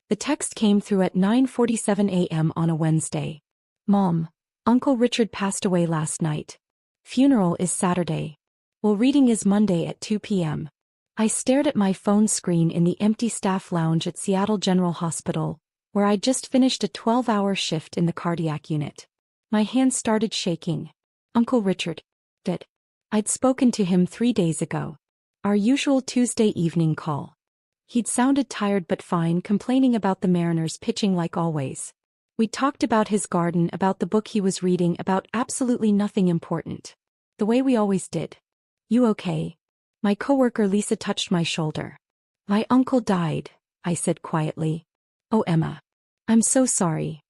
The text came through at 9:47 a.m. on a Wednesday. Mom, Uncle Richard passed away last night. Funeral is Saturday. Will reading is Monday at 2 p.m. I stared at my phone screen in the empty staff lounge at Seattle General Hospital, where I'd just finished a 12-hour shift in the cardiac unit. My hands started shaking. Uncle Richard. Dead. I'd spoken to him 3 days ago. Our usual Tuesday evening call. He'd sounded tired but fine, complaining about the Mariners pitching like always. We talked about his garden, about the book he was reading, about absolutely nothing important. The way we always did. You okay? My coworker Lisa touched my shoulder. My uncle died, I said quietly. Oh, Emma. I'm so sorry.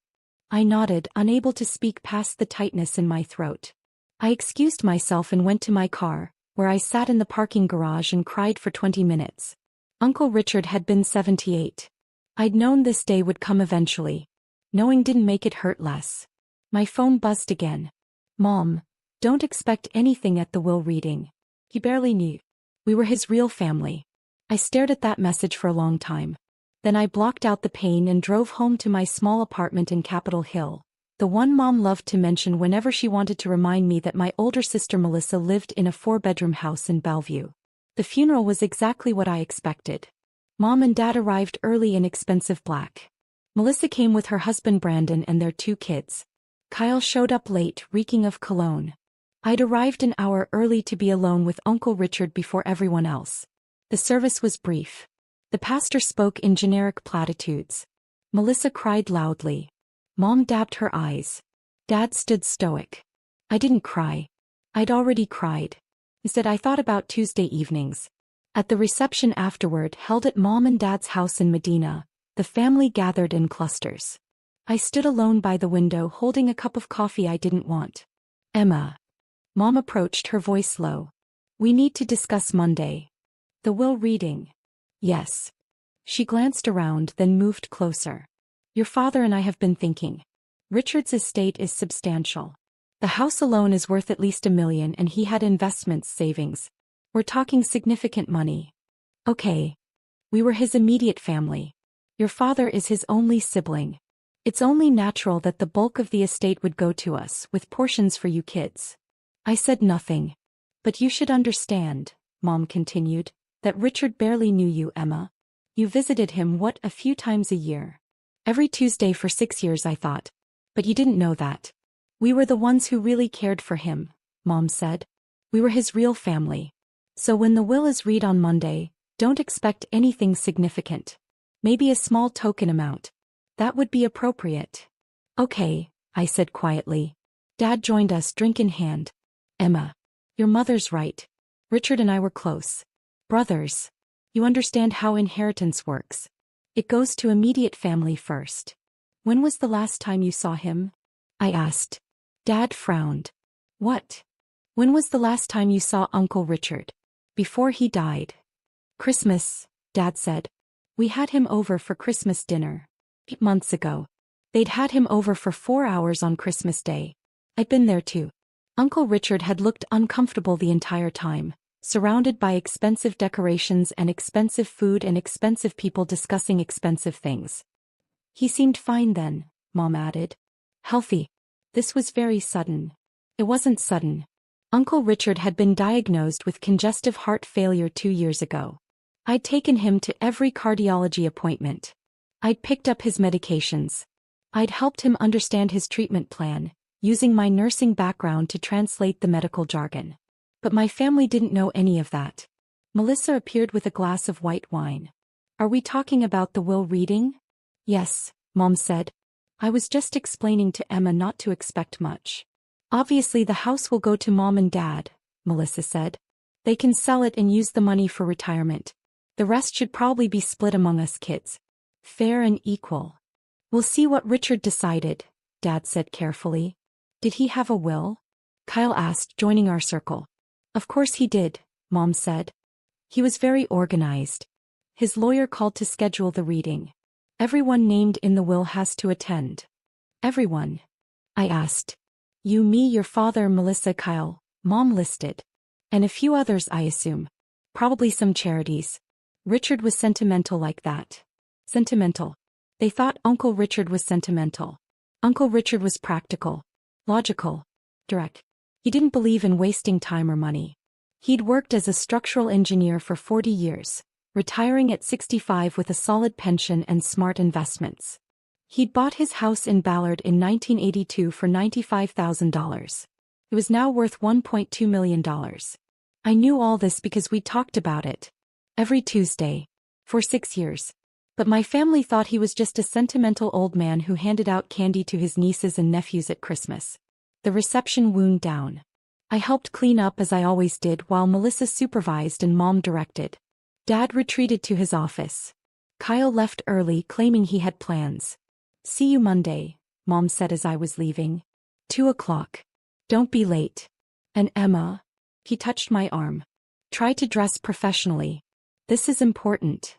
I nodded, unable to speak past the tightness in my throat. I excused myself and went to my car, where I sat in the parking garage and cried for 20 minutes. Uncle Richard had been 78. I'd known this day would come eventually. Knowing didn't make it hurt less. My phone buzzed again. Mom, don't expect anything at the will reading. He barely knew. We were his real family. I stared at that message for a long time. Then I blocked out the pain and drove home to my small apartment in Capitol Hill, the one Mom loved to mention whenever she wanted to remind me that my older sister Melissa lived in a 4-bedroom house in Bellevue. The funeral was exactly what I expected. Mom and Dad arrived early in expensive black. Melissa came with her husband Brandon and their 2 kids. Kyle showed up late, reeking of cologne. I'd arrived an hour early to be alone with Uncle Richard before everyone else. The service was brief. The pastor spoke in generic platitudes. Melissa cried loudly. Mom dabbed her eyes. Dad stood stoic. I didn't cry. I'd already cried. Instead, I thought about Tuesday evenings. At the reception afterward, held at Mom and Dad's house in Medina, the family gathered in clusters. I stood alone by the window holding a cup of coffee I didn't want. Emma. Mom approached, her voice low. We need to discuss Monday. The will reading. Yes. She glanced around, then moved closer. Your father and I have been thinking. Richard's estate is substantial. The house alone is worth at least $1 million, and he had investments, savings. We're talking significant money. Okay. We were his immediate family. Your father is his only sibling. It's only natural that the bulk of the estate would go to us, with portions for you kids. I said nothing. But you should understand, Mom continued, that Richard barely knew you, Emma. You visited him, a few times a year. Every Tuesday for 6 years, I thought. But you didn't know that. We were the ones who really cared for him, Mom said. We were his real family. So when the will is read on Monday, don't expect anything significant. Maybe a small token amount. That would be appropriate. Okay, I said quietly. Dad joined us, drink in hand. Emma. Your mother's right. Richard and I were close. Brothers. You understand how inheritance works. It goes to immediate family first. When was the last time you saw him? I asked. Dad frowned. What? When was the last time you saw Uncle Richard? Before he died. Christmas, Dad said. We had him over for Christmas dinner. 8 months ago. They'd had him over for 4 hours on Christmas Day. I'd been there too. Uncle Richard had looked uncomfortable the entire time, surrounded by expensive decorations and expensive food and expensive people discussing expensive things. He seemed fine then, Mom added. Healthy. This was very sudden. It wasn't sudden. Uncle Richard had been diagnosed with congestive heart failure 2 years ago. I'd taken him to every cardiology appointment. I'd picked up his medications. I'd helped him understand his treatment plan, using my nursing background to translate the medical jargon. But my family didn't know any of that. Melissa appeared with a glass of white wine. Are we talking about the will reading? Yes, Mom said. I was just explaining to Emma not to expect much. Obviously the house will go to Mom and Dad, Melissa said. They can sell it and use the money for retirement. The rest should probably be split among us kids. Fair and equal. We'll see what Richard decided, Dad said carefully. Did he have a will? Kyle asked, joining our circle. Of course he did, Mom said. He was very organized. His lawyer called to schedule the reading. Everyone named in the will has to attend. Everyone? I asked. You, me, your father, Melissa, Kyle, Mom listed. And a few others, I assume. Probably some charities. Richard was sentimental like that. Sentimental. They thought Uncle Richard was sentimental. Uncle Richard was practical, logical, direct. He didn't believe in wasting time or money. He'd worked as a structural engineer for 40 years, retiring at 65 with a solid pension and smart investments. He'd bought his house in Ballard in 1982 for $95,000. It was now worth $1.2 million. I knew all this because we talked about it every Tuesday for 6 years. But my family thought he was just a sentimental old man who handed out candy to his nieces and nephews at Christmas. The reception wound down. I helped clean up as I always did while Melissa supervised and Mom directed. Dad retreated to his office. Kyle left early, claiming he had plans. "See you Monday," Mom said as I was leaving. 2:00. "Don't be late." "And Emma?" He touched my arm. "Try to dress professionally. This is important."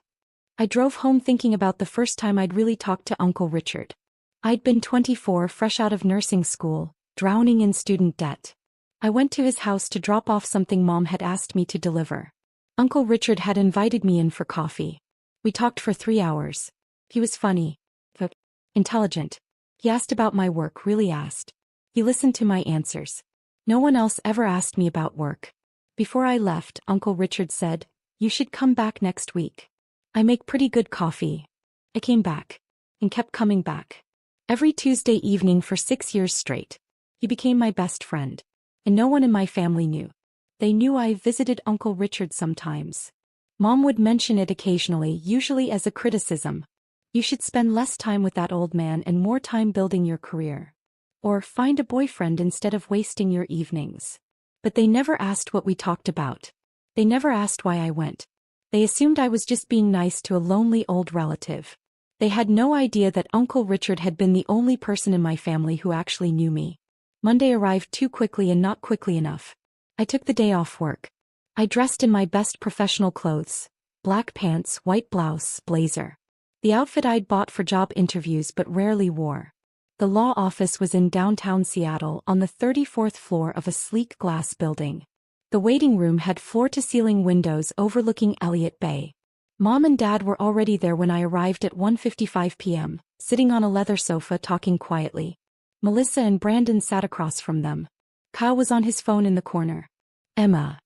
I drove home thinking about the first time I'd really talked to Uncle Richard. I'd been 24, fresh out of nursing school, drowning in student debt. I went to his house to drop off something Mom had asked me to deliver. Uncle Richard had invited me in for coffee. We talked for 3 hours. He was funny, but intelligent. He asked about my work, really asked. He listened to my answers. No one else ever asked me about work. Before I left, Uncle Richard said, "You should come back next week. I make pretty good coffee." I came back. And kept coming back. Every Tuesday evening for 6 years straight. He became my best friend. And no one in my family knew. They knew I visited Uncle Richard sometimes. Mom would mention it occasionally, usually as a criticism. "You should spend less time with that old man and more time building your career. Or find a boyfriend instead of wasting your evenings." But they never asked what we talked about. They never asked why I went. They assumed I was just being nice to a lonely old relative. They had no idea that Uncle Richard had been the only person in my family who actually knew me. Monday arrived too quickly and not quickly enough. I took the day off work. I dressed in my best professional clothes. Black pants, white blouse, blazer. The outfit I'd bought for job interviews but rarely wore. The law office was in downtown Seattle on the 34th floor of a sleek glass building. The waiting room had floor-to-ceiling windows overlooking Elliott Bay. Mom and Dad were already there when I arrived at 1:55 p.m., sitting on a leather sofa talking quietly. Melissa and Brandon sat across from them. Kyle was on his phone in the corner. "Emma."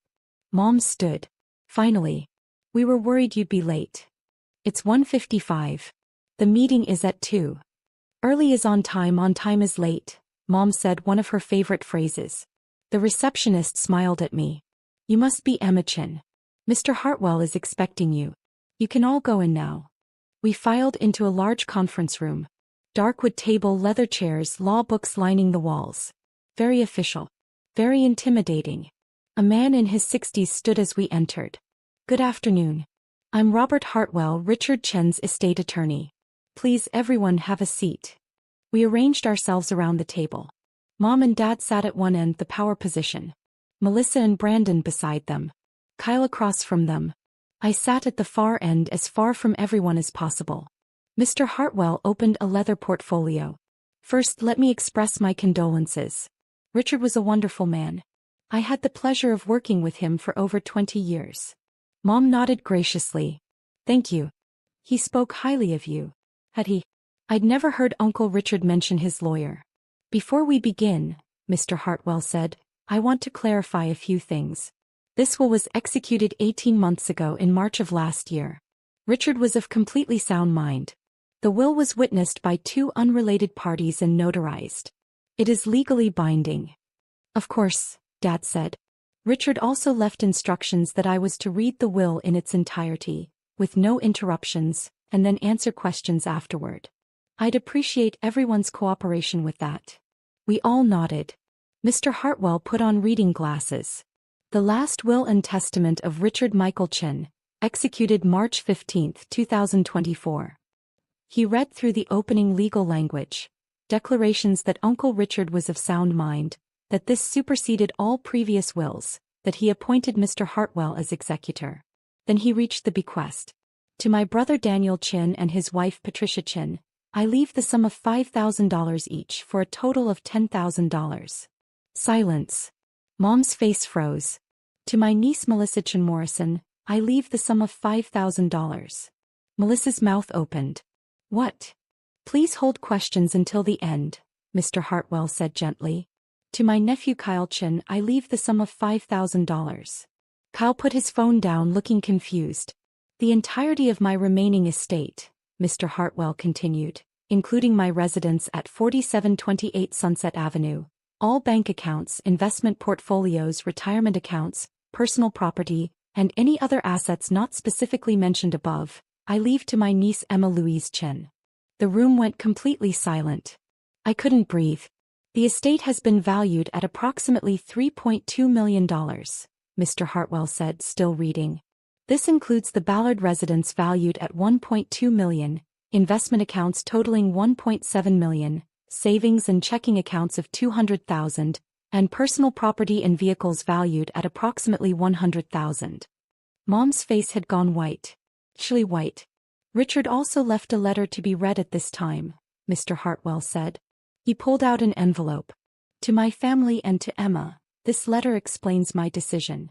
Mom stood. "Finally. We were worried you'd be late." "It's 1:55. The meeting is at 2. Early is on time is late," Mom said, one of her favorite phrases. The receptionist smiled at me. "You must be Emma Chin. Mr. Hartwell is expecting you. You can all go in now." We filed into a large conference room. Dark wood table, leather chairs, law books lining the walls. Very official. Very intimidating. A man in his 60s stood as we entered. "Good afternoon. I'm Robert Hartwell, Richard Chen's estate attorney. Please everyone have a seat." We arranged ourselves around the table. Mom and Dad sat at one end, the power position. Melissa and Brandon beside them. Kyle across from them. I sat at the far end, as far from everyone as possible. Mr. Hartwell opened a leather portfolio. "First, let me express my condolences. Richard was a wonderful man. I had the pleasure of working with him for over 20 years. Mom nodded graciously. "Thank you. He spoke highly of you." Had he? I'd never heard Uncle Richard mention his lawyer. "Before we begin," Mr. Hartwell said, "I want to clarify a few things. This will was executed 18 months ago in March of last year. Richard was of completely sound mind. The will was witnessed by 2 unrelated parties and notarized. It is legally binding." "Of course," Dad said. Richard also left instructions that I was to read the will in its entirety, with no interruptions, and then answer questions afterward. I'd appreciate everyone's cooperation with that. We all nodded. Mr. Hartwell put on reading glasses. "The last will and testament of Richard Michael Chin, executed March 15, 2024. He read through the opening legal language, declarations that Uncle Richard was of sound mind, that this superseded all previous wills, that he appointed Mr. Hartwell as executor. Then he reached the bequest. To my brother Daniel Chin and his wife Patricia Chin, I leave the sum of $5,000 each for a total of $10,000. Silence. Mom's face froze. To my niece Melissa Chin Morrison, I leave the sum of $5,000. Melissa's mouth opened. What? Please hold questions until the end, Mr. Hartwell said gently. To my nephew Kyle Chin, I leave the sum of $5,000. Kyle put his phone down, looking confused. The entirety of my remaining estate, Mr. Hartwell continued, including my residence at 4728 Sunset Avenue, all bank accounts, investment portfolios, retirement accounts, personal property, and any other assets not specifically mentioned above, I leave to my niece Emma Louise Chin. The room went completely silent. I couldn't breathe. The estate has been valued at approximately $3.2 million, Mr. Hartwell said, still reading. This includes the Ballard residence valued at $1.2 million, investment accounts totaling $1.7 million, savings and checking accounts of $200,000, and personal property and vehicles valued at approximately $100,000. Mom's face had gone white. Chilly white. Richard also left a letter to be read at this time, Mr. Hartwell said. He pulled out an envelope. To my family and to Emma, this letter explains my decision.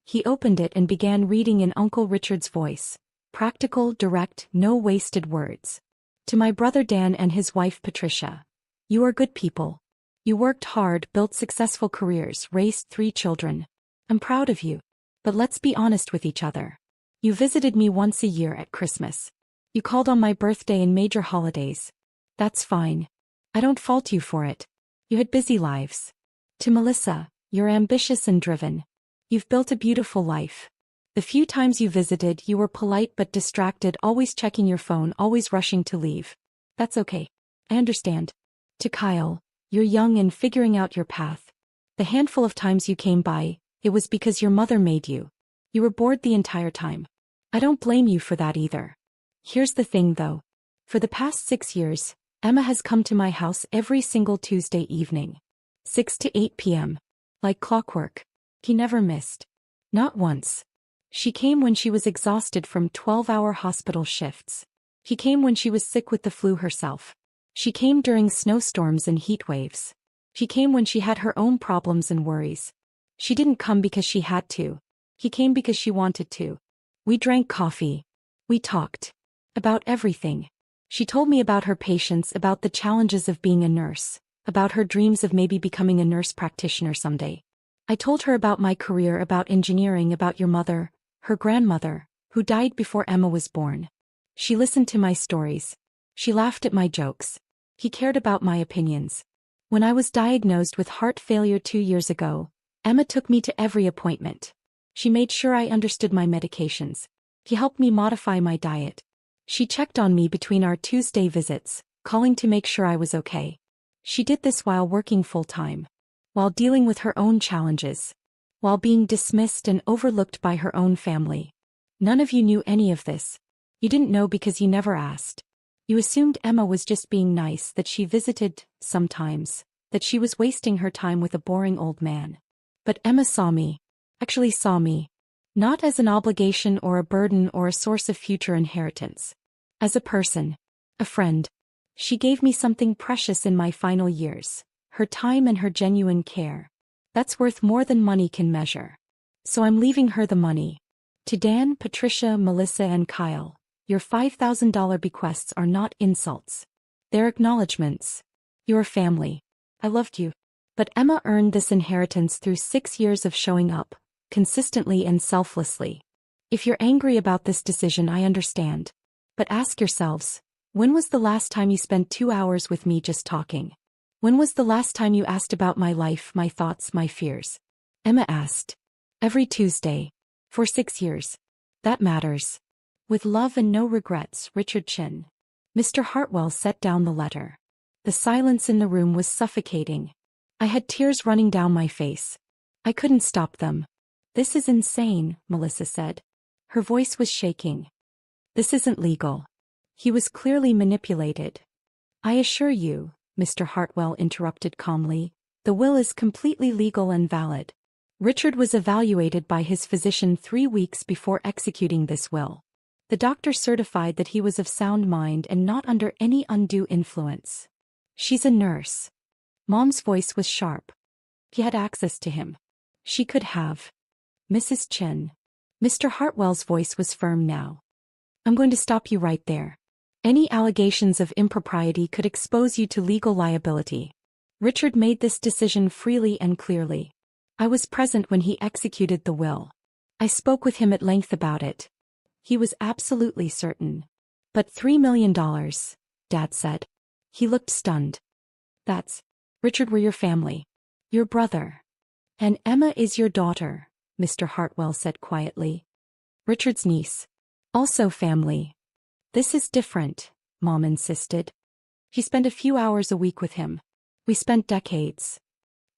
He opened it and began reading in Uncle Richard's voice. Practical, direct, no wasted words. To my brother Dan and his wife Patricia. You are good people. You worked hard, built successful careers, raised 3 children. I'm proud of you. But let's be honest with each other. You visited me once a year at Christmas. You called on my birthday and major holidays. That's fine. I don't fault you for it. You had busy lives. To Melissa, you're ambitious and driven. You've built a beautiful life. The few times you visited, you were polite but distracted, always checking your phone, always rushing to leave. That's okay. I understand. To Kyle, you're young and figuring out your path. The handful of times you came by, it was because your mother made you. You were bored the entire time. I don't blame you for that either. Here's the thing though. For the past 6 years, Emma has come to my house every single Tuesday evening. 6 to 8 p.m. Like clockwork. He never missed. Not once. She came when she was exhausted from 12-hour hospital shifts. He came when she was sick with the flu herself. She came during snowstorms and heat waves. She came when she had her own problems and worries. She didn't come because she had to. He came because she wanted to. We drank coffee. We talked. About everything. She told me about her patients, about the challenges of being a nurse, about her dreams of maybe becoming a nurse practitioner someday. I told her about my career, about engineering, about your mother, her grandmother, who died before Emma was born. She listened to my stories. She laughed at my jokes. He cared about my opinions. When I was diagnosed with heart failure 2 years ago, Emma took me to every appointment. She made sure I understood my medications. He helped me modify my diet. She checked on me between our Tuesday visits, calling to make sure I was okay. She did this while working full-time. While dealing with her own challenges. While being dismissed and overlooked by her own family. None of you knew any of this. You didn't know because you never asked. You assumed Emma was just being nice, that she visited, sometimes, that she was wasting her time with a boring old man. But Emma saw me. Actually saw me. Not as an obligation or a burden or a source of future inheritance. As a person. A friend. She gave me something precious in my final years. Her time and her genuine care. That's worth more than money can measure. So I'm leaving her the money. To Dan, Patricia, Melissa and Kyle, your $5,000 bequests are not insults. They're acknowledgments. You're family. I loved you. But Emma earned this inheritance through 6 years of showing up, consistently and selflessly. If you're angry about this decision, I understand. But ask yourselves, when was the last time you spent 2 hours with me just talking? When was the last time you asked about my life, my thoughts, my fears? Emma asked. Every Tuesday. For 6 years. That matters. With love and no regrets, Richard Chin. Mr. Hartwell set down the letter. The silence in the room was suffocating. I had tears running down my face. I couldn't stop them. This is insane, Melissa said. Her voice was shaking. This isn't legal. He was clearly manipulated. I assure you, Mr. Hartwell interrupted calmly, the will is completely legal and valid. Richard was evaluated by his physician 3 weeks before executing this will. The doctor certified that he was of sound mind and not under any undue influence. She's a nurse. Mom's voice was sharp. He had access to him. She could have. Mrs. Chin. Mr. Hartwell's voice was firm now. I'm going to stop you right there. Any allegations of impropriety could expose you to legal liability. Richard made this decision freely and clearly. I was present when he executed the will. I spoke with him at length about it. He was absolutely certain. But $3 million, Dad said. He looked stunned. That's... Richard, we're your family. Your brother. And Emma is your daughter, Mr. Hartwell said quietly. Richard's niece. Also family. This is different, Mom insisted. She spent a few hours a week with him. We spent decades.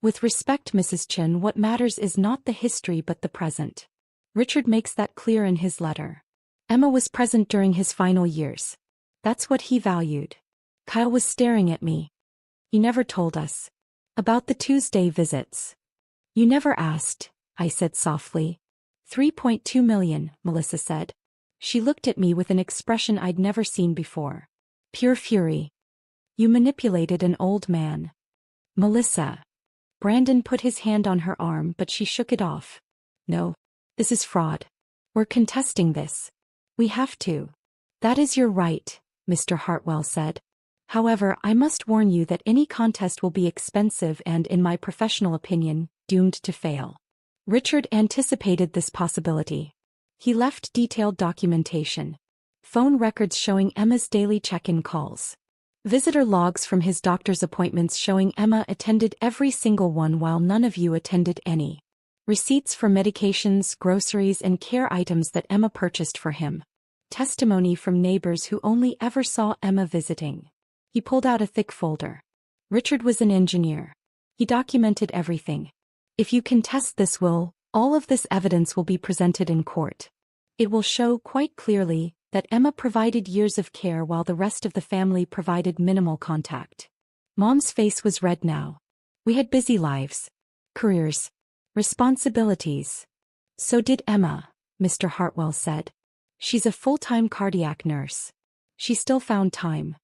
With respect, Mrs. Chin, what matters is not the history but the present. Richard makes that clear in his letter. Emma was present during his final years. That's what he valued. Kyle was staring at me. You never told us. About the Tuesday visits. You never asked, I said softly. 3.2 million, Melissa said. She looked at me with an expression I'd never seen before. Pure fury. You manipulated an old man. Melissa. Brandon put his hand on her arm, but she shook it off. No. This is fraud. We're contesting this. We have to. That is your right, Mr. Hartwell said. However, I must warn you that any contest will be expensive and, in my professional opinion, doomed to fail. Richard anticipated this possibility. He left detailed documentation. Phone records showing Emma's daily check-in calls. Visitor logs from his doctor's appointments showing Emma attended every single one while none of you attended any. Receipts for medications, groceries, and care items that Emma purchased for him. Testimony from neighbors who only ever saw Emma visiting. He pulled out a thick folder. Richard was an engineer. He documented everything. If you contest this will, all of this evidence will be presented in court. It will show quite clearly that Emma provided years of care while the rest of the family provided minimal contact. Mom's face was red now. We had busy lives. Careers. Responsibilities. So did Emma, Mr. Hartwell said. She's a full-time cardiac nurse. She still found time.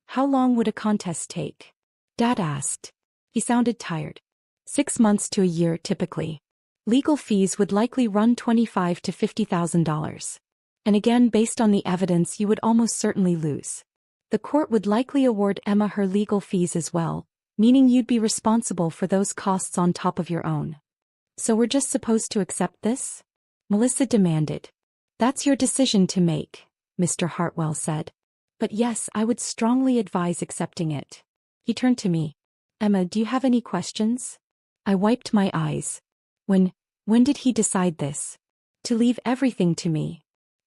How long would a contest take? Dad asked. He sounded tired. 6 months to a year typically. Legal fees would likely run $25,000 to $50,000. And again, based on the evidence, you would almost certainly lose. The court would likely award Emma her legal fees as well, meaning you'd be responsible for those costs on top of your own. So we're just supposed to accept this? Melissa demanded. That's your decision to make, Mr. Hartwell said. But yes, I would strongly advise accepting it. He turned to me. Emma, do you have any questions? I wiped my eyes. When did he decide this? To leave everything to me.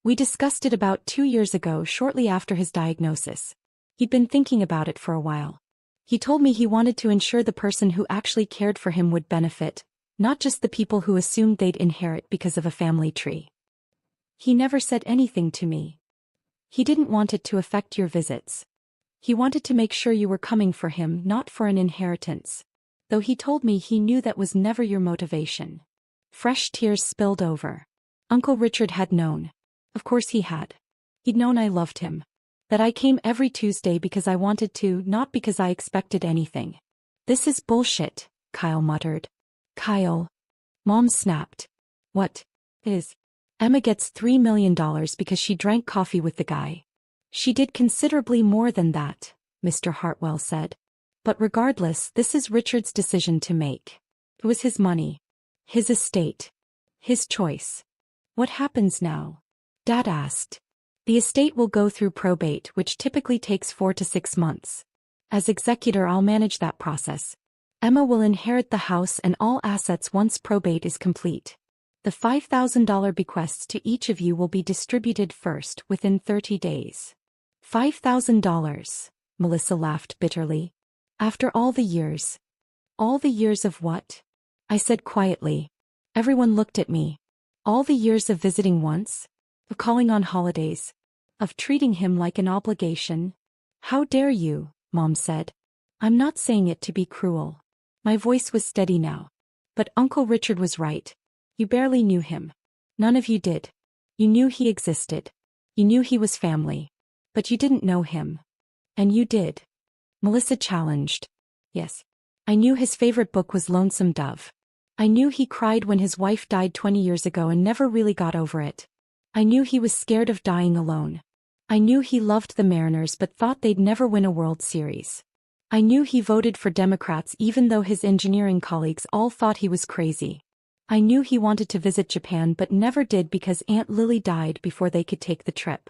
We discussed it about 2 years ago, shortly after his diagnosis. He'd been thinking about it for a while. He told me he wanted to ensure the person who actually cared for him would benefit, not just the people who assumed they'd inherit because of a family tree. He never said anything to me. He didn't want it to affect your visits. He wanted to make sure you were coming for him, not for an inheritance. Though he told me he knew that was never your motivation. Fresh tears spilled over. Uncle Richard had known. Of course he had. He'd known I loved him. That I came every Tuesday because I wanted to, not because I expected anything. This is bullshit, Kyle muttered. Kyle. Mom snapped. What? Is? Emma gets $3 million because she drank coffee with the guy. She did considerably more than that, Mr. Hartwell said. But regardless, this is Richard's decision to make. It was his money. His estate. His choice. What happens now? Dad asked. The estate will go through probate, which typically takes 4 to 6 months. As executor, I'll manage that process. Emma will inherit the house and all assets once probate is complete. The $5,000 bequests to each of you will be distributed first, within 30 days. $5,000, Melissa laughed bitterly. After all the years. All the years of what? I said quietly. Everyone looked at me. All the years of visiting once? Of calling on holidays? Of treating him like an obligation? How dare you, Mom said. I'm not saying it to be cruel. My voice was steady now. But Uncle Richard was right. You barely knew him. None of you did. You knew he existed. You knew he was family. But you didn't know him. And you did. Melissa challenged. Yes. I knew his favorite book was Lonesome Dove. I knew he cried when his wife died 20 years ago and never really got over it. I knew he was scared of dying alone. I knew he loved the Mariners but thought they'd never win a World Series. I knew he voted for Democrats even though his engineering colleagues all thought he was crazy. I knew he wanted to visit Japan but never did because Aunt Lily died before they could take the trip.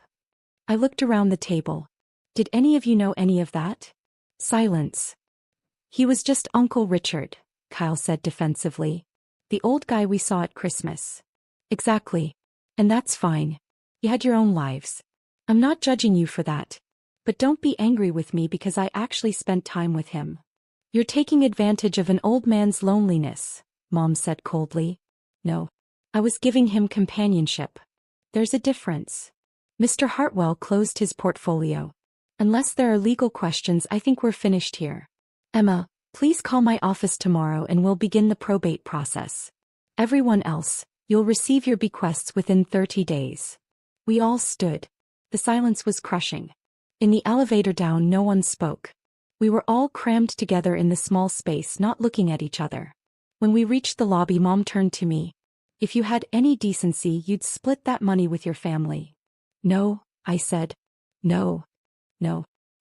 I looked around the table. Did any of you know any of that? Silence. He was just Uncle Richard, Kyle said defensively. The old guy we saw at Christmas. Exactly. And that's fine. You had your own lives. I'm not judging you for that. But don't be angry with me because I actually spent time with him. You're taking advantage of an old man's loneliness, Mom said coldly. No. I was giving him companionship. There's a difference. Mr. Hartwell closed his portfolio. Unless there are legal questions, I think we're finished here. Emma, please call my office tomorrow and we'll begin the probate process. Everyone else, you'll receive your bequests within 30 days. We all stood. The silence was crushing. In the elevator down, no one spoke. We were all crammed together in the small space, not looking at each other. When we reached the lobby, Mom turned to me. If you had any decency, you'd split that money with your family. No, I said. No.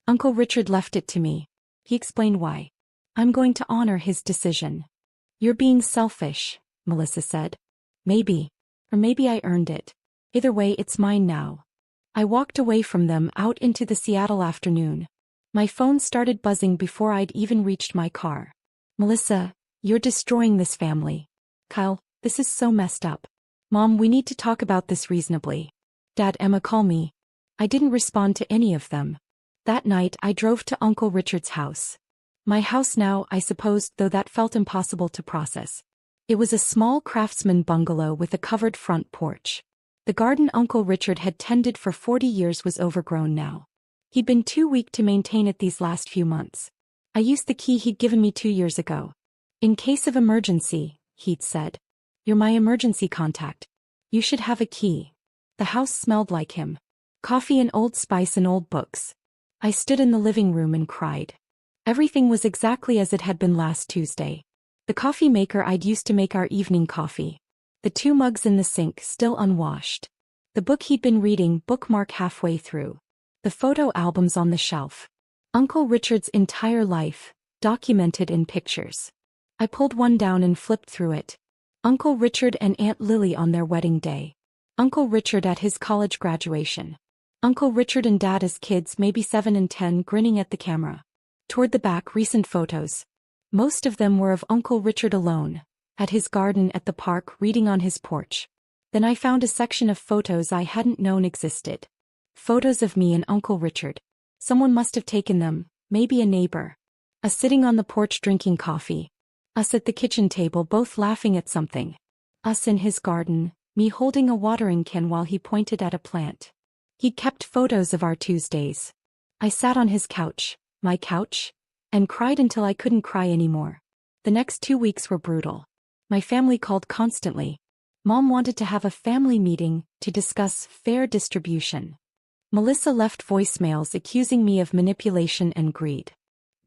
Uncle Richard left it to me. He explained why. I'm going to honor his decision. You're being selfish, Melissa said. Maybe. Or maybe I earned it. Either way, it's mine now. I walked away from them out into the Seattle afternoon. My phone started buzzing before I'd even reached my car. Melissa, you're destroying this family. Kyle, this is so messed up. Mom, we need to talk about this reasonably. Dad, Emma, call me. I didn't respond to any of them. That night I drove to Uncle Richard's house. My house now, I supposed, though that felt impossible to process. It was a small craftsman bungalow with a covered front porch. The garden Uncle Richard had tended for 40 years was overgrown now. He'd been too weak to maintain it these last few months. I used the key he'd given me 2 years ago. In case of emergency, he'd said. You're my emergency contact. You should have a key. The house smelled like him. Coffee and Old Spice and old books. I stood in the living room and cried. Everything was exactly as it had been last Tuesday. The coffee maker I'd used to make our evening coffee. The 2 mugs in the sink still unwashed. The book he'd been reading, bookmark halfway through. The photo albums on the shelf. Uncle Richard's entire life, documented in pictures. I pulled one down and flipped through it. Uncle Richard and Aunt Lily on their wedding day. Uncle Richard at his college graduation. Uncle Richard and Dad as kids, maybe 7 and 10, grinning at the camera. Toward the back, recent photos. Most of them were of Uncle Richard alone, at his garden at the park, reading on his porch. Then I found a section of photos I hadn't known existed. Photos of me and Uncle Richard. Someone must have taken them, maybe a neighbor. Us sitting on the porch drinking coffee. Us at the kitchen table both laughing at something. Us in his garden, me holding a watering can while he pointed at a plant. He'd kept photos of our Tuesdays. I sat on his couch, my couch, and cried until I couldn't cry anymore. The next 2 weeks were brutal. My family called constantly. Mom wanted to have a family meeting to discuss fair distribution. Melissa left voicemails accusing me of manipulation and greed.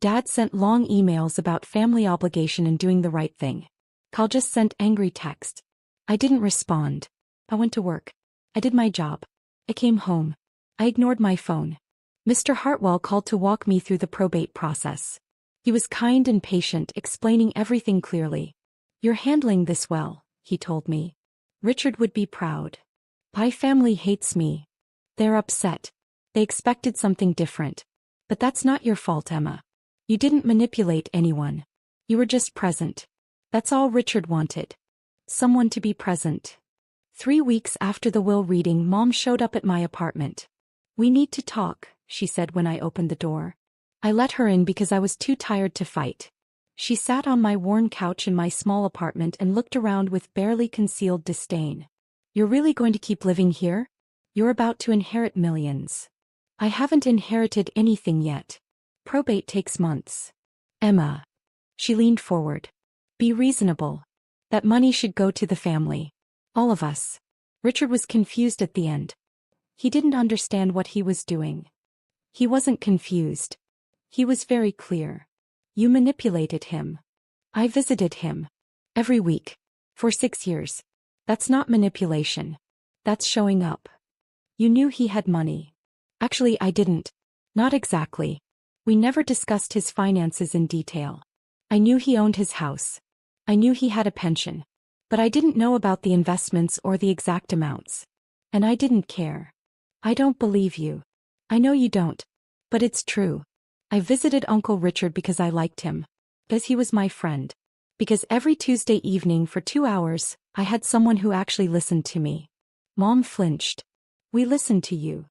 Dad sent long emails about family obligation and doing the right thing. Kyle just sent angry text. I didn't respond. I went to work. I did my job. I came home. I ignored my phone. Mr. Hartwell called to walk me through the probate process. He was kind and patient, explaining everything clearly. You're handling this well, he told me. Richard would be proud. My family hates me. They're upset. They expected something different. But that's not your fault, Emma. You didn't manipulate anyone. You were just present. That's all Richard wanted. Someone to be present. 3 weeks after the will reading, Mom showed up at my apartment. We need to talk, she said when I opened the door. I let her in because I was too tired to fight. She sat on my worn couch in my small apartment and looked around with barely concealed disdain. You're really going to keep living here? You're about to inherit millions. I haven't inherited anything yet. Probate takes months. Emma. She leaned forward. Be reasonable. That money should go to the family. All of us. Richard was confused at the end. He didn't understand what he was doing. He wasn't confused. He was very clear. You manipulated him. I visited him. Every week. For 6 years. That's not manipulation. That's showing up. You knew he had money. Actually, I didn't. Not exactly. We never discussed his finances in detail. I knew he owned his house. I knew he had a pension. But I didn't know about the investments or the exact amounts. And I didn't care. I don't believe you. I know you don't. But it's true. I visited Uncle Richard because I liked him. Because he was my friend. Because every Tuesday evening for 2 hours, I had someone who actually listened to me. Mom flinched. We listen to you.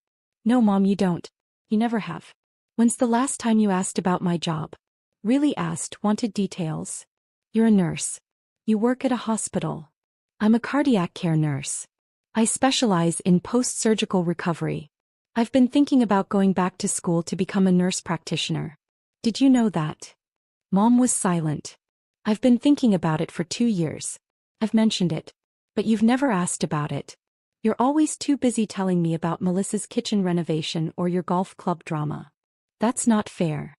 No, Mom, you don't. You never have. When's the last time you asked about my job? Really asked, wanted details? You're a nurse. You work at a hospital. I'm a cardiac care nurse. I specialize in post-surgical recovery. I've been thinking about going back to school to become a nurse practitioner. Did you know that? Mom was silent. I've been thinking about it for 2 years. I've mentioned it. But you've never asked about it. You're always too busy telling me about Melissa's kitchen renovation or your golf club drama. That's not fair.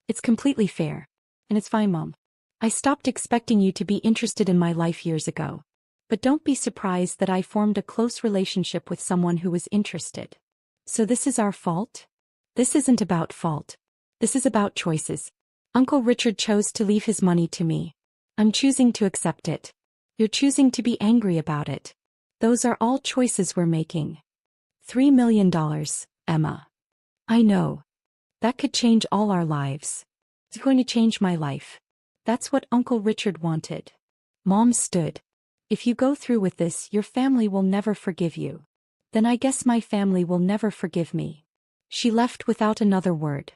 It's completely fair. And it's fine, Mom. I stopped expecting you to be interested in my life years ago. But don't be surprised that I formed a close relationship with someone who was interested. So this is our fault? This isn't about fault. This is about choices. Uncle Richard chose to leave his money to me. I'm choosing to accept it. You're choosing to be angry about it. Those are all choices we're making. $3 million, Emma. I know. That could change all our lives. It's going to change my life. That's what Uncle Richard wanted. Mom stood. If you go through with this, your family will never forgive you. Then I guess my family will never forgive me. She left without another word.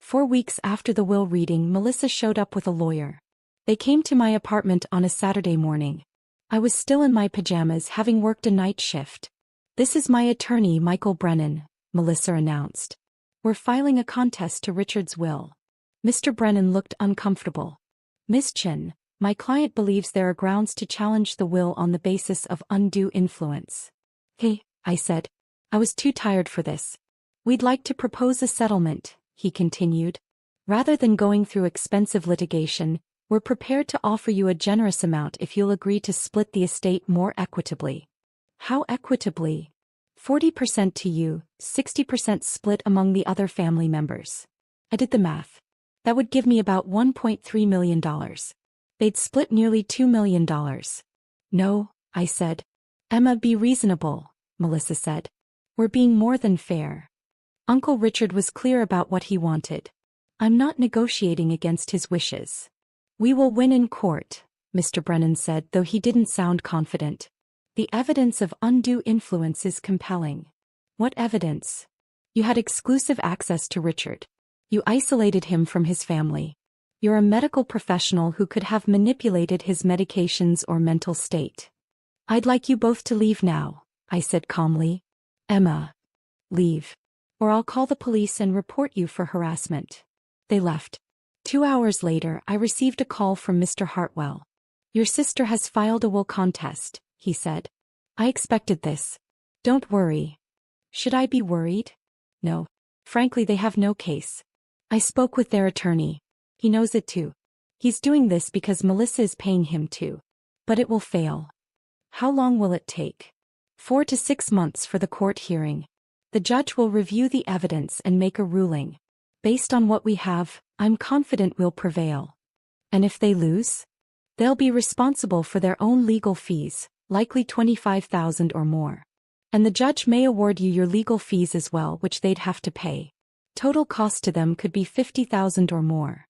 4 weeks after the will reading, Melissa showed up with a lawyer. They came to my apartment on a Saturday morning. I was still in my pajamas, having worked a night shift. This is my attorney, Michael Brennan, Melissa announced. We're filing a contest to Richard's will. Mr. Brennan looked uncomfortable. Ms. Chin, my client believes there are grounds to challenge the will on the basis of undue influence. Hey, I said. I was too tired for this. We'd like to propose a settlement, he continued. Rather than going through expensive litigation, we're prepared to offer you a generous amount if you'll agree to split the estate more equitably. How equitably? 40% to you, 60% split among the other family members. I did the math. That would give me about $1.3 million. They'd split nearly $2 million. No, I said. Emma, be reasonable, Melissa said. We're being more than fair. Uncle Richard was clear about what he wanted. I'm not negotiating against his wishes. We will win in court, Mr. Brennan said, though he didn't sound confident. The evidence of undue influence is compelling. What evidence? You had exclusive access to Richard. You isolated him from his family. You're a medical professional who could have manipulated his medications or mental state. I'd like you both to leave now, I said calmly. Emma. Leave. Or I'll call the police and report you for harassment. They left. 2 hours later, I received a call from Mr. Hartwell. Your sister has filed a will contest, he said. I expected this. Don't worry. Should I be worried? No. Frankly, they have no case. I spoke with their attorney. He knows it too. He's doing this because Melissa is paying him to. But it will fail. How long will it take? 4 to 6 months for the court hearing. The judge will review the evidence and make a ruling. Based on what we have, I'm confident we'll prevail. And if they lose? They'll be responsible for their own legal fees, likely $25,000 or more. And the judge may award you your legal fees as well, which they'd have to pay. Total cost to them could be $50,000 or more.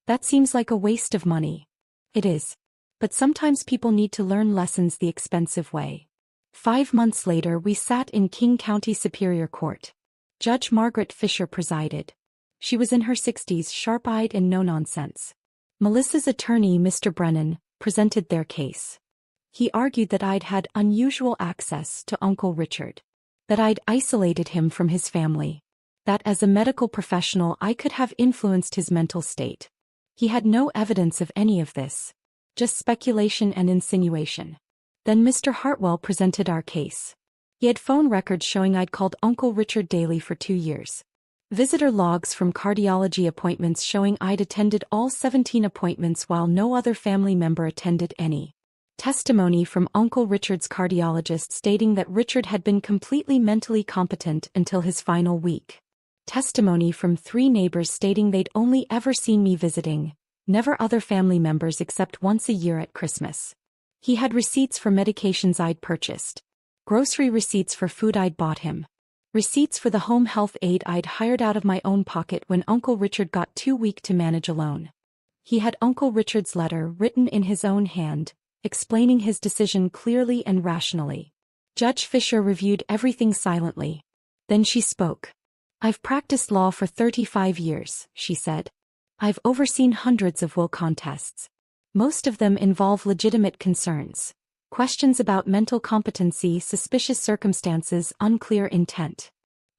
That seems like a waste of money. It is. But sometimes people need to learn lessons the expensive way. 5 months later, we sat in King County Superior Court. Judge Margaret Fisher presided. She was in her 60s, sharp-eyed and no-nonsense. Melissa's attorney, Mr. Brennan, presented their case. He argued that I'd had unusual access to Uncle Richard. That I'd isolated him from his family. That as a medical professional I could have influenced his mental state. He had no evidence of any of this. Just speculation and insinuation. Then Mr. Hartwell presented our case. He had phone records showing I'd called Uncle Richard daily for 2 years. Visitor logs from cardiology appointments showing I'd attended all 17 appointments while no other family member attended any. Testimony from Uncle Richard's cardiologist stating that Richard had been completely mentally competent until his final week. Testimony from 3 neighbors stating they'd only ever seen me visiting, never other family members except once a year at Christmas. He had receipts for medications I'd purchased. Grocery receipts for food I'd bought him. Receipts for the home health aide I'd hired out of my own pocket when Uncle Richard got too weak to manage alone. He had Uncle Richard's letter written in his own hand, explaining his decision clearly and rationally. Judge Fisher reviewed everything silently. Then she spoke. "I've practiced law for 35 years, she said. I've overseen hundreds of will contests. Most of them involve legitimate concerns. Questions about mental competency, suspicious circumstances, unclear intent.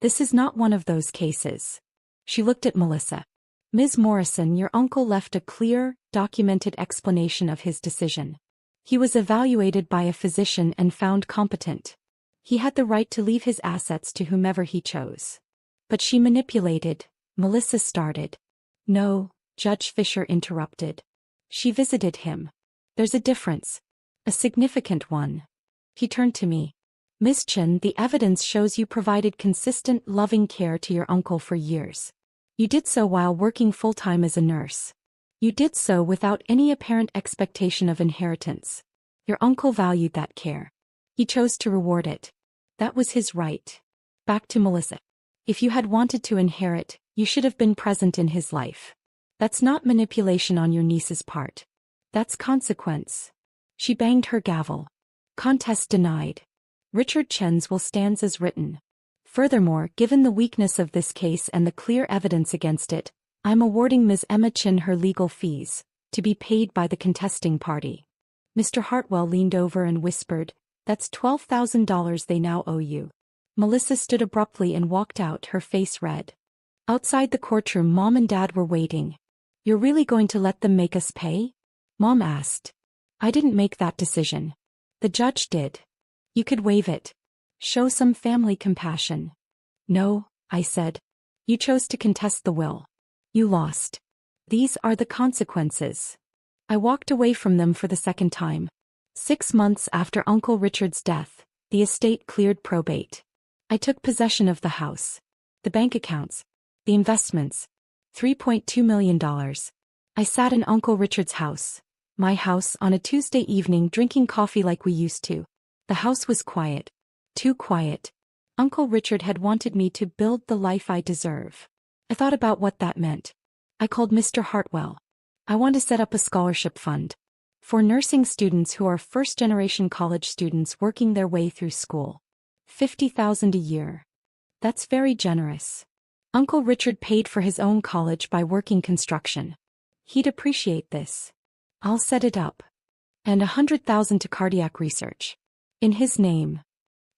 This is not one of those cases." She looked at Melissa. "Ms. Morrison, your uncle left a clear, documented explanation of his decision. He was evaluated by a physician and found competent. He had the right to leave his assets to whomever he chose. But she manipulated," Melissa started. "No," Judge Fisher interrupted. "She visited him. There's a difference. A significant one." He turned to me. "Ms. Chen, the evidence shows you provided consistent, loving care to your uncle for years. You did so while working full-time as a nurse. You did so without any apparent expectation of inheritance. Your uncle valued that care. He chose to reward it. That was his right." Back to Melissa. "If you had wanted to inherit, you should have been present in his life. That's not manipulation on your niece's part. That's consequence." She banged her gavel. "Contest denied. Richard Chen's will stands as written. Furthermore, given the weakness of this case and the clear evidence against it, I'm awarding Ms. Emma Chen her legal fees, to be paid by the contesting party." Mr. Hartwell leaned over and whispered, "That's $12,000 they now owe you." Melissa stood abruptly and walked out, her face red. Outside the courtroom, Mom and Dad were waiting. "You're really going to let them make us pay?" Mom asked. "I didn't make that decision. The judge did. You could waive it. Show some family compassion." "No," I said. "You chose to contest the will. You lost. These are the consequences." I walked away from them for the second time. 6 months after Uncle Richard's death, the estate cleared probate. I took possession of the house, the bank accounts, the investments, $3.2 million. I sat in Uncle Richard's house, my house, on a Tuesday evening drinking coffee like we used to. The house was quiet. Too quiet. Uncle Richard had wanted me to build the life I deserve. I thought about what that meant. I called Mr. Hartwell. "I want to set up a scholarship fund for nursing students who are first-generation college students working their way through school. $50,000 a year. That's very generous. Uncle Richard paid for his own college by working construction. He'd appreciate this. I'll set it up. And $100,000 to cardiac research. In his name."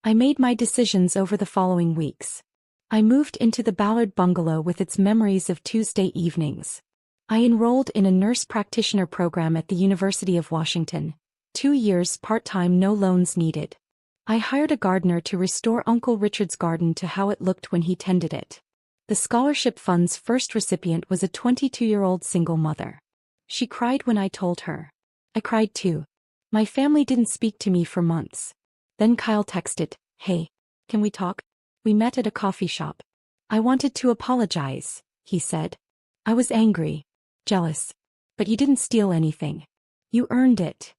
I made my decisions over the following weeks. I moved into the Ballard bungalow with its memories of Tuesday evenings. I enrolled in a nurse practitioner program at the University of Washington. 2 years part-time, no loans needed. I hired a gardener to restore Uncle Richard's garden to how it looked when he tended it. The scholarship fund's first recipient was a 22-year-old single mother. She cried when I told her. I cried too. My family didn't speak to me for months. Then Kyle texted, "Hey, can we talk?" We met at a coffee shop. "I wanted to apologize," he said. "I was angry. Jealous. But you didn't steal anything. You earned it."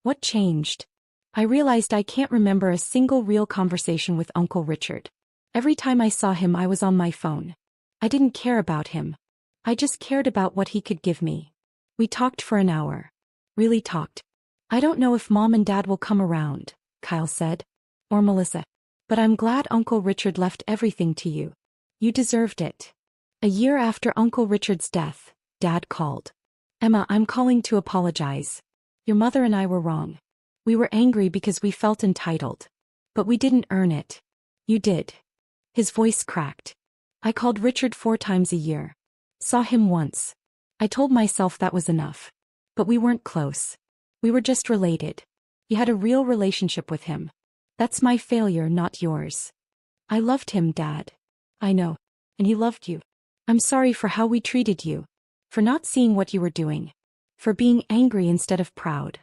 What changed? I realized I can't remember a single real conversation with Uncle Richard. Every time I saw him, I was on my phone. I didn't care about him. I just cared about what he could give me. We talked for an hour. Really talked. "I don't know if Mom and Dad will come around," Kyle said. "Or Melissa. But I'm glad Uncle Richard left everything to you. You deserved it." A year after Uncle Richard's death, Dad called. "Emma, I'm calling to apologize. Your mother and I were wrong. We were angry because we felt entitled. But we didn't earn it. You did." His voice cracked. "I called Richard 4 times a year. Saw him once. I told myself that was enough. But we weren't close. We were just related. You had a real relationship with him. That's my failure, not yours. I loved him, Dad. I know. And he loved you. I'm sorry for how we treated you. For not seeing what you were doing. For being angry instead of proud.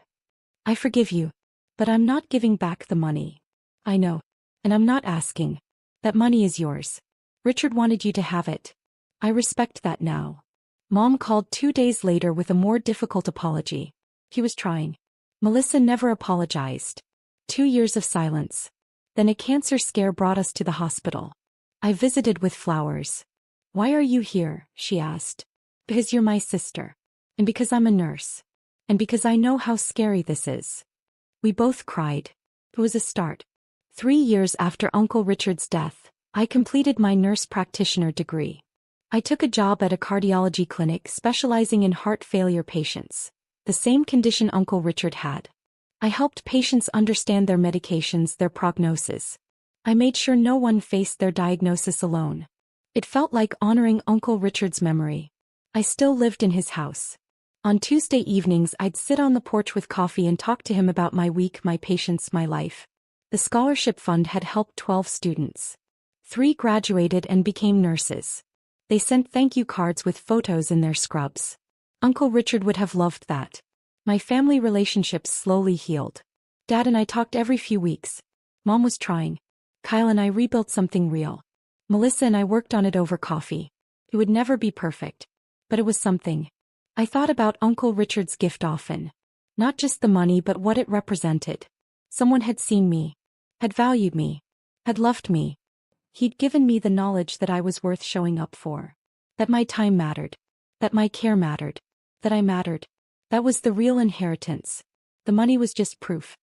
I forgive you. But I'm not giving back the money. I know. And I'm not asking. That money is yours. Richard wanted you to have it. I respect that now. Mom called 2 days later with a more difficult apology. He was trying. Melissa never apologized. 2 years of silence. Then a cancer scare brought us to the hospital. I visited with flowers. Why are you here? She asked. Because you're my sister. And because I'm a nurse. And because I know how scary this is. We both cried. It was a start. 3 years after Uncle Richard's death, I completed my nurse practitioner degree. I took a job at a cardiology clinic specializing in heart failure patients, the same condition Uncle Richard had. I helped patients understand their medications, their prognosis. I made sure no one faced their diagnosis alone. It felt like honoring Uncle Richard's memory. I still lived in his house. On Tuesday evenings I'd sit on the porch with coffee and talk to him about my week, my patients, my life. The scholarship fund had helped 12 students. 3 graduated and became nurses. They sent thank you cards with photos in their scrubs. Uncle Richard would have loved that. My family relationships slowly healed. Dad and I talked every few weeks. Mom was trying. Kyle and I rebuilt something real. Melissa and I worked on it over coffee. It would never be perfect. But it was something. I thought about Uncle Richard's gift often. Not just the money but what it represented. Someone had seen me. Had valued me. Had loved me. He'd given me the knowledge that I was worth showing up for. That my time mattered. That my care mattered. That I mattered. That was the real inheritance. The money was just proof.